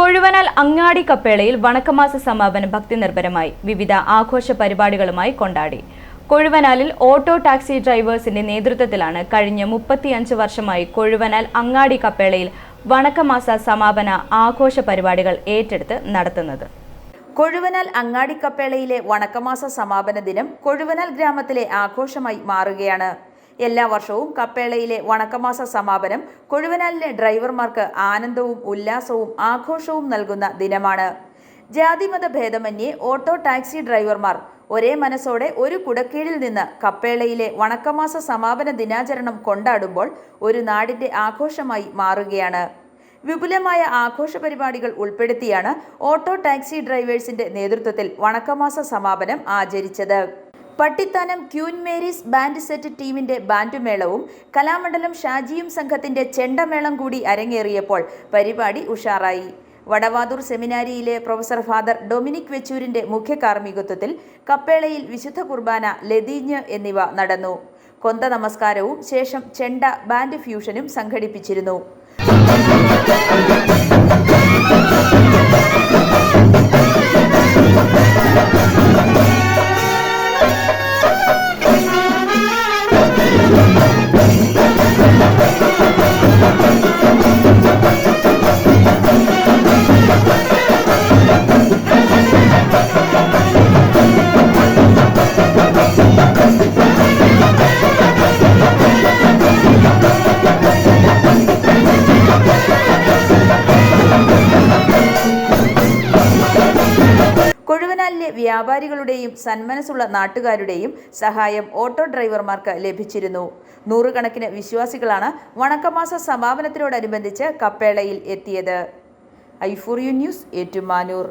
കൊഴുവനാൽ അങ്ങാടി കപ്പേളയിൽ വണക്കമാസ സമാപനം ഭക്തിനിർഭരമായി വിവിധ ആഘോഷ പരിപാടികളുമായി കൊണ്ടാടി. കൊഴുവനാലിൽ ഓട്ടോ ടാക്സി ഡ്രൈവേഴ്സിന്റെ നേതൃത്വത്തിലാണ് കഴിഞ്ഞ 35 വർഷമായി കൊഴുവനാൽ അങ്ങാടി കപ്പേളയിൽ വണക്കമാസ സമാപന ആഘോഷ പരിപാടികൾ ഏറ്റെടുത്ത് നടത്തുന്നത്. കൊഴുവനാൽ അങ്ങാടി കപ്പേളയിലെ വണക്കമാസ സമാപന ദിനം കൊഴുവനാൽ ഗ്രാമത്തിലെ ആഘോഷമായി മാറുകയാണ്. എല്ലാ വർഷവും കപ്പേളയിലെ വണക്കമാസ സമാപനം കൊഴുവനാലിലെ ഡ്രൈവർമാർക്ക് ആനന്ദവും ഉല്ലാസവും ആഘോഷവും നൽകുന്ന ദിനമാണ്. ജാതിമത ഭേദമന്യേ ഓട്ടോ ടാക്സി ഡ്രൈവർമാർ ഒരേ മനസ്സോടെ ഒരു കുടക്കീഴിൽ നിന്ന് കപ്പേളയിലെ വണക്കമാസ സമാപന ദിനാചരണം കൊണ്ടാടുമ്പോൾ ഒരു നാടിന്റെ ആഘോഷമായി മാറുകയാണ്. വിപുലമായ ആഘോഷ പരിപാടികൾ ഉൾപ്പെടുത്തിയാണ് ഓട്ടോ ടാക്സി ഡ്രൈവേഴ്സിന്റെ നേതൃത്വത്തിൽ വണക്കമാസ സമാപനം ആചരിച്ചത്. Pattithanam Queen Mary's band set ടീമിന്റെ ബാൻഡുമേളവും കലാമണ്ഡലം ഷാജിയും സംഘത്തിന്റെ ചെണ്ടമേളം കൂടി അരങ്ങേറിയപ്പോൾ പരിപാടി ഉഷാറായി. വടവാതൂർ സെമിനാരിയിലെ പ്രൊഫസർ ഫാദർ ഡൊമിനിക് വെച്ചൂരിന്റെ മുഖ്യ കാർമ്മികത്വത്തിൽ കപ്പേളയിൽ വിശുദ്ധ കുർബാന, ലതീഞ്ഞ് എന്നിവ നടന്നു. കൊന്ത നമസ്കാരവും ശേഷം ചെണ്ട ബാൻഡ് ഫ്യൂഷനും സംഘടിപ്പിച്ചിരുന്നു. കൊഴുവനാലിലെ വ്യാപാരികളുടെയും സന്മനസ്സുള്ള നാട്ടുകാരുടെയും സഹായം ഓട്ടോ ഡ്രൈവർമാർക്ക് ലഭിച്ചിരുന്നു. നൂറുകണക്കിന് വിശ്വാസികളാണ് വണക്കമാസ സമാപനത്തിനോടനുബന്ധിച്ച് കപ്പേളയിൽ എത്തിയത്. i4u news, Ettumanoor.